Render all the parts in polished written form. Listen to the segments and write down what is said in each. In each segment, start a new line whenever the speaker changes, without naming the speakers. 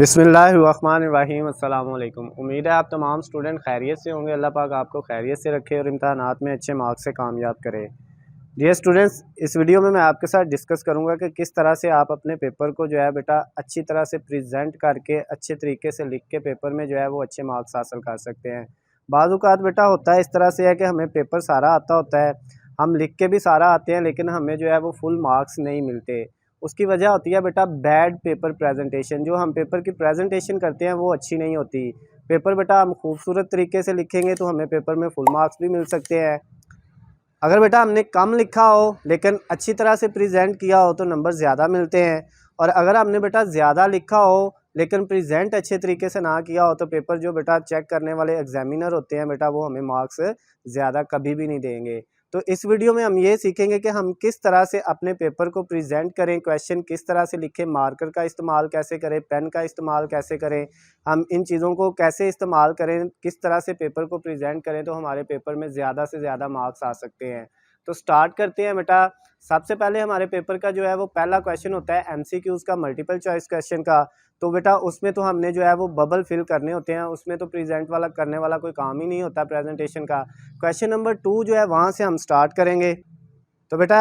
बिस्मिल्लाहिर्रहमानिर्रहीम। अस्सलाम वालेकुम। उम्मीद है आप तमाम स्टूडेंट खैरियत से होंगे। अल्लाह पाक आपको खैरियत से रखे और इम्तहानात में अच्छे मार्क्स से कामयाब करे। डियर स्टूडेंट्स, इस वीडियो में मैं आपके साथ डिस्कस करूंगा कि किस तरह से आप अपने पेपर को जो है बेटा अच्छी तरह से प्रेजेंट करके अच्छे तरीके से लिख के पेपर में जो है वो अच्छे मार्क्स हासिल कर सकते हैं। बाज़ औक़ात बेटा होता है इस तरह से है कि हमें पेपर सारा आता होता है, हम लिख के भी सारा आते हैं, लेकिन हमें जो है वो फुल मार्क्स नहीं मिलते। उसकी वजह होती है बेटा बैड पेपर प्रेजेंटेशन। जो हम पेपर की प्रेजेंटेशन करते हैं वो अच्छी नहीं होती। पेपर बेटा हम खूबसूरत तरीके से लिखेंगे तो हमें पेपर में फुल मार्क्स भी मिल सकते हैं। अगर बेटा हमने कम लिखा हो लेकिन अच्छी तरह से प्रेजेंट किया हो तो नंबर ज़्यादा मिलते हैं, और अगर हमने बेटा ज़्यादा लिखा हो लेकिन प्रेजेंट अच्छे तरीके से ना किया हो तो पेपर जो बेटा चेक करने वाले एग्जामिनर होते हैं बेटा वो हमें मार्क्स ज़्यादा कभी भी नहीं देंगे। तो इस वीडियो में हम ये सीखेंगे कि हम किस तरह से अपने पेपर को प्रेजेंट करें, क्वेश्चन किस तरह से लिखें, मार्कर का इस्तेमाल कैसे करें, पेन का इस्तेमाल कैसे करें, हम इन चीज़ों को कैसे इस्तेमाल करें, किस तरह से पेपर को प्रेजेंट करें तो हमारे पेपर में ज़्यादा से ज़्यादा मार्क्स आ सकते हैं। तो स्टार्ट करते हैं बेटा। सबसे पहले हमारे पेपर का जो है वो पहला क्वेश्चन होता है एमसीक्यूज़ का, मल्टीपल चॉइस क्वेश्चन का। तो बेटा उसमें तो हमने जो है वो बबल फिल करने होते हैं, उसमें तो प्रेजेंट वाला करने वाला कोई काम ही नहीं होता प्रेजेंटेशन का। क्वेश्चन नंबर 2 जो है वहाँ से हम स्टार्ट करेंगे। तो बेटा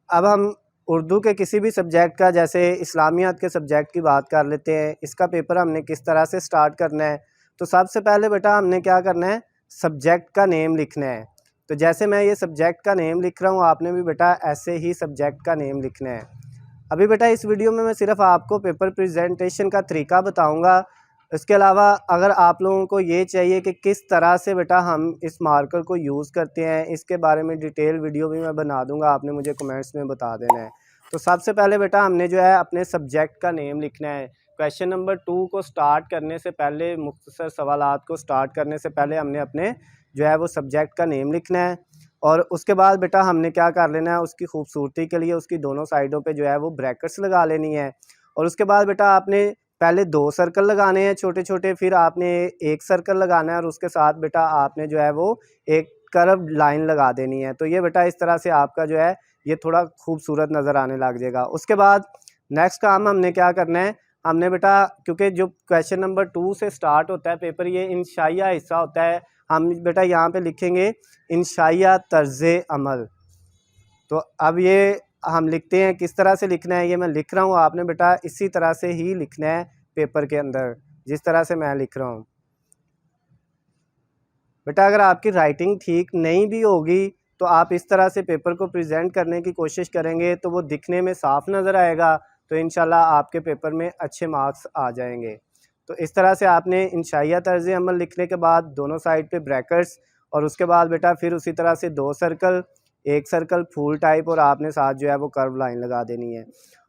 अब हम उर्दू के किसी भी सब्जेक्ट का, जैसे इस्लामियात के सब्जेक्ट की बात कर लेते हैं, इसका पेपर हमने किस तरह से स्टार्ट करना है। तो सबसे पहले बेटा हमने क्या करना है, सब्जेक्ट का नेम लिखना है। तो जैसे मैं ये सब्जेक्ट का नेम लिख रहा हूँ, आपने भी बेटा ऐसे ही सब्जेक्ट का नेम लिखना है। अभी बेटा इस वीडियो में मैं सिर्फ आपको पेपर प्रेजेंटेशन का तरीका बताऊंगा। इसके अलावा अगर आप लोगों को ये चाहिए कि किस तरह से बेटा हम इस मार्कर को यूज़ करते हैं, इसके बारे में डिटेल वीडियो भी मैं बना दूंगा, आपने मुझे कमेंट्स में बता देना है। तो सबसे पहले बेटा हमने जो है अपने सब्जेक्ट का नेम लिखना है। क्वेश्चन नंबर 2 को स्टार्ट करने से पहले, मुख्तसर सवालात को स्टार्ट करने से पहले हमने अपने जो है वो सब्जेक्ट का नेम लिखना है। और उसके बाद बेटा हमने क्या कर लेना है, उसकी खूबसूरती के लिए उसकी दोनों साइडों पे जो है वो ब्रैकेट्स लगा लेनी है। और उसके बाद बेटा आपने पहले 2 सर्कल लगाने हैं छोटे छोटे, फिर आपने एक सर्कल लगाना है और उसके साथ बेटा आपने जो है वो एक कर्व लाइन लगा देनी है। तो ये बेटा इस तरह से आपका जो है ये थोड़ा खूबसूरत नज़र आने लग जाएगा। उसके बाद नेक्स्ट काम हमने क्या करना है, हमने बेटा क्योंकि जो क्वेश्चन नंबर 2 से स्टार्ट होता है पेपर, ये इंशाइया हिस्सा होता है, हम बेटा यहाँ पे लिखेंगे इंशाइया तर्ज़े अमल। तो अब ये हम लिखते हैं, किस तरह से लिखना है ये मैं लिख रहा हूँ, आपने बेटा इसी तरह से ही लिखना है पेपर के अंदर जिस तरह से मैं लिख रहा हूँ। बेटा अगर आपकी राइटिंग ठीक नहीं भी होगी तो आप इस तरह से पेपर को प्रेजेंट करने की कोशिश करेंगे तो वो दिखने में साफ़ नज़र आएगा, तो इंशाल्लाह आपके पेपर में अच्छे मार्क्स आ जाएंगे। तो इस तरह से आपने इंशाइया तर्ज़ अमल लिखने के बाद दोनों साइड पे ब्रैकेट्स, और उसके बाद बेटा फिर उसी तरह से 2 सर्कल, एक सर्कल फूल टाइप, और आपने साथ जो है वो कर्व लाइन लगा देनी है।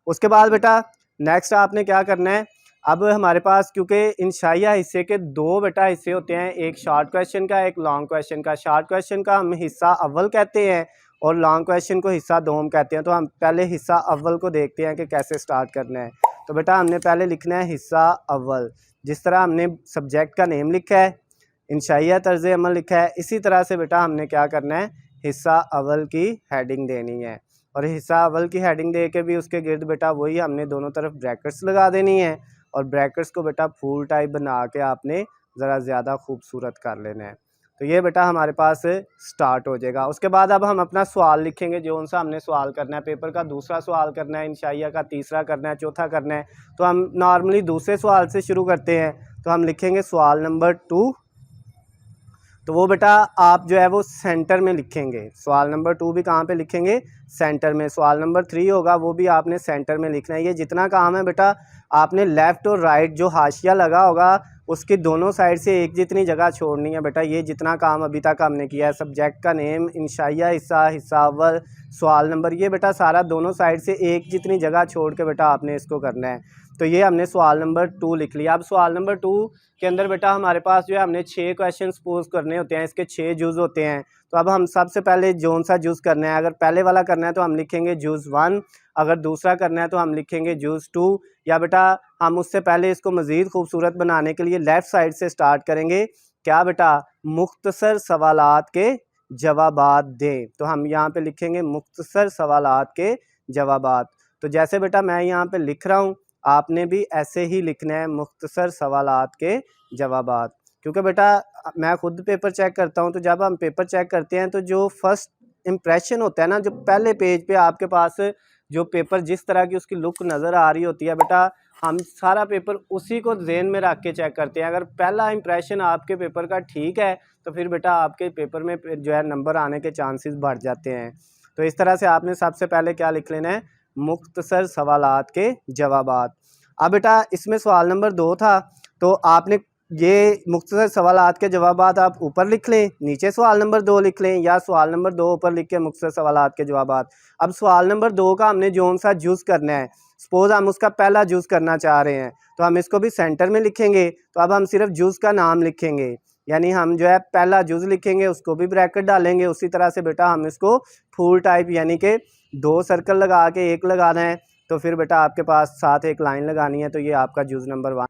उसके बाद बेटा नेक्स्ट आपने क्या करना है, अब हमारे पास क्योंकि इंशाइया हिस्से के 2 बेटा हिस्से होते हैं, एक शॉर्ट क्वेश्चन का, एक लॉन्ग क्वेश्चन का। शॉर्ट क्वेश्चन का हम हिस्सा अव्वल कहते हैं और लॉन्ग क्वेश्चन को हिस्सा दोम कहते हैं। तो हम पहले हिस्सा अव्वल को देखते हैं कि कैसे स्टार्ट करना है। तो बेटा हमने पहले लिखना है हिस्सा अव्वल। जिस तरह हमने सब्जेक्ट का नेम लिखा है, इंशाइया तर्ज़ अमल लिखा है, इसी तरह से बेटा हमने क्या करना है, हिस्सा अव्वल की हेडिंग देनी है। और हिस्सा अव्वल की हेडिंग दे के भी उसके गिर्द बेटा वही हमने दोनों तरफ ब्रैकेट्स लगा देनी है, और ब्रैकेट्स को बेटा फूल टाइप बना के आपने ज़रा ज़्यादा खूबसूरत कर लेना है। तो ये बेटा हमारे पास स्टार्ट हो जाएगा। उसके बाद अब हम अपना सवाल लिखेंगे, जो उनसा हमने सवाल करना है, पेपर का दूसरा सवाल करना है, इंशाइया का तीसरा करना है, चौथा करना है। तो हम नॉर्मली दूसरे सवाल से शुरू करते हैं। तो हम लिखेंगे सवाल नंबर 2। तो वो बेटा आप जो है वो सेंटर में लिखेंगे। सवाल नंबर 2 भी कहाँ पे लिखेंगे, सेंटर में। सवाल नंबर 3 होगा वो भी आपने सेंटर में लिखना है। ये जितना काम है बेटा आपने लेफ़्ट और राइट जो हाशिया लगा होगा उसकी दोनों साइड से एक जितनी जगह छोड़नी है बेटा। ये जितना काम अभी तक हमने किया है, सब्जेक्ट का नेम, इंशाइया हिस्सा, हिस्सा अव्वल, सवाल नंबर, ये बेटा सारा दोनों साइड से एक जितनी जगह छोड़ के बेटा आपने इसको करना है। तो ये हमने सवाल नंबर 2 लिख लिया। अब सवाल नंबर 2 के अंदर बेटा हमारे पास जो है हमने 6 क्वेश्चन पोज करने होते हैं, इसके 6 जुज़ होते हैं। तो अब हम सबसे पहले जोन सा जुज़ करना है, अगर पहले वाला करना है तो हम लिखेंगे जुज़ 1, अगर दूसरा करना है तो हम लिखेंगे जुज़ 2, या बेटा हम उससे पहले इसको मज़ीद खूबसूरत बनाने के लिए लेफ़्ट साइड से स्टार्ट करेंगे। क्या बेटा, मुख्तसर सवालात के जवाबात दें। तो हम यहाँ पे लिखेंगे मुख्तसर सवालात के जवाबात। तो जैसे बेटा मैं यहाँ पे लिख रहा हूँ, आपने भी ऐसे ही लिखना है मुख्तसर सवालात के जवाबात। क्योंकि बेटा मैं खुद पेपर चेक करता हूँ, तो जब हम पेपर चेक करते हैं तो जो फर्स्ट इम्प्रेशन होता है ना, जो पहले पेज पे आपके पास जो पेपर जिस तरह की उसकी लुक नज़र आ रही होती है बेटा, हम सारा पेपर उसी को ज़हन में रख के चेक करते हैं। अगर पहला इंप्रेशन आपके पेपर का ठीक है तो फिर बेटा आपके पेपर में जो है नंबर आने के चांसेस बढ़ जाते हैं। तो इस तरह से आपने सबसे पहले क्या लिख लेना है, मुख्तसर सवालात के जवाबात। अब बेटा इसमें सवाल नंबर 2 था, तो आपने ये मुख्तसर सवालात के जवाबात आप ऊपर लिख लें, नीचे सवाल नंबर 2 लिख लें, या सवाल नंबर 2 ऊपर लिख के मुख्तसर सवालात के जवाबात। अब सवाल नंबर 2 का हमने जोन सा जुज़ करना है, सपोज़ हम उसका पहला जुज़ करना चाह रहे हैं, तो हम इसको भी सेंटर में लिखेंगे। तो अब हम सिर्फ जुज़ का नाम लिखेंगे, यानी हम जो है पहला जुज़ लिखेंगे, उसको भी ब्रैकेट डालेंगे। उसी तरह से बेटा हम इसको फुल टाइप यानी कि 2 सर्कल लगा के 1 लगाना है, तो फिर बेटा आपके पास साथ एक लाइन लगानी है, तो ये आपका जुज़ नंबर 1।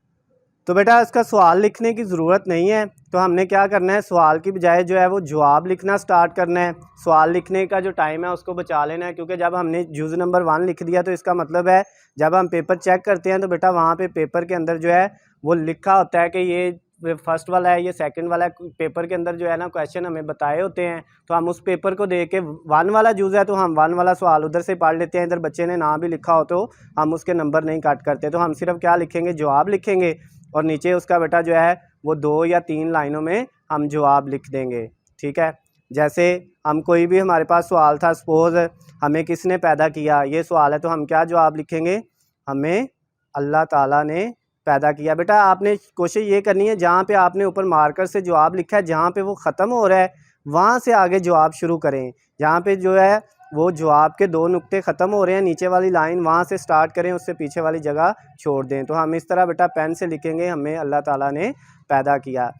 तो बेटा इसका सवाल लिखने की ज़रूरत नहीं है, तो हमने क्या करना है, सवाल की बजाय जो है वो जवाब लिखना स्टार्ट करना है। सवाल लिखने का जो टाइम है उसको बचा लेना है, क्योंकि जब हमने जुज़ नंबर 1 लिख दिया तो इसका मतलब है जब हम पेपर चेक करते हैं तो बेटा वहाँ पे पेपर के अंदर जो है वो लिखा होता है कि ये फर्स्ट वाला है, ये सेकंड वाला है। पेपर के अंदर जो है ना क्वेश्चन हमें बताए होते हैं, तो हम उस पेपर को देख के 1 वाला जुज़ है तो हम 1 वाला सवाल उधर से पढ़ लेते हैं। इधर बच्चे ने ना भी लिखा हो तो हम उसके नंबर नहीं काट करते, तो हम सिर्फ क्या लिखेंगे, जवाब लिखेंगे, और नीचे उसका बेटा जो है वो 2 या 3 लाइनों में हम जवाब लिख देंगे। ठीक है, जैसे हम कोई भी हमारे पास सवाल था, सपोज़ हमें किसने पैदा किया, ये सवाल है, तो हम क्या जवाब लिखेंगे, हमें अल्लाह ताला ने पैदा किया। बेटा आपने कोशिश ये करनी है जहाँ पे आपने ऊपर मार्कर से जवाब लिखा है, जहाँ पे वो ख़त्म हो रहा है वहाँ से आगे जवाब शुरू करें। जहाँ पे जो है वो जवाब के 2 नुक्ते ख़त्म हो रहे हैं, नीचे वाली लाइन वहाँ से स्टार्ट करें, उससे पीछे वाली जगह छोड़ दें। तो हम इस तरह बेटा पेन से लिखेंगे, हमें अल्लाह ताला ने पैदा किया।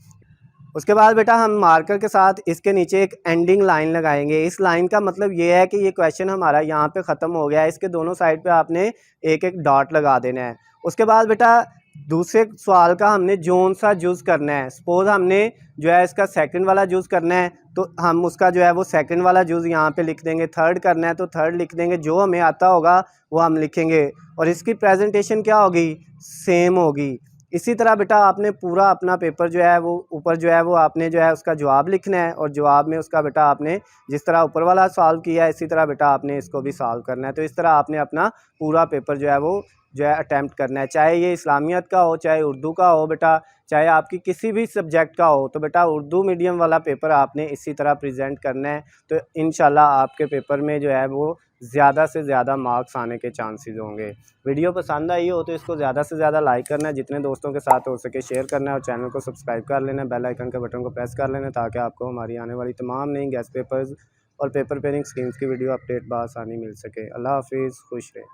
उसके बाद बेटा हम मार्कर के साथ इसके नीचे एक एंडिंग लाइन लगाएंगे। इस लाइन का मतलब ये है कि ये क्वेश्चन हमारा यहाँ पे ख़त्म हो गया है। इसके दोनों साइड पे आपने एक एक डॉट लगा देना है। उसके बाद बेटा दूसरे सवाल का हमने जोन सा जुज़ करना है। सपोज़ हमने जो है इसका सेकंड वाला जुज़ करना है, तो हम उसका जो है वो सेकंड वाला जुज़ यहाँ पे लिख देंगे। थर्ड करना है तो थर्ड लिख देंगे, जो हमें आता होगा वो हम लिखेंगे, और इसकी प्रेजेंटेशन क्या होगी, सेम होगी। इसी तरह बेटा आपने पूरा अपना पेपर जो है वो ऊपर जो है वो आपने जो है उसका जवाब लिखना है, और जवाब में उसका बेटा आपने जिस तरह ऊपर वाला सॉल्व किया है इसी तरह बेटा आपने इसको भी सॉल्व करना है। तो इस तरह आपने अपना पूरा पेपर जो है वो जो है अटैम्प्ट करना है, चाहे ये इस्लामियत का हो, चाहे उर्दू का हो बेटा, चाहे आपकी किसी भी सब्जेक्ट का हो। तो बेटा उर्दू मीडियम वाला पेपर आपने इसी तरह प्रेजेंट करना है, तो इंशाल्लाह आपके पेपर में जो है वो ज़्यादा से ज़्यादा मार्क्स आने के चांसेस होंगे। वीडियो पसंद आई हो तो इसको ज़्यादा से ज़्यादा लाइक करना है, जितने दोस्तों के साथ हो सके शेयर करना है, और चैनल को सब्सक्राइब कर लेना है, बेल आइकन के बटन को प्रेस कर लेना, ताकि आपको हमारी आने वाली तमाम नई गेस्ट पेपर्स और पेपर पेयरिंग स्कीम्स की वीडियो अपडेट बआसानी मिल सके। अल्लाह हाफिज़, खुश रहें।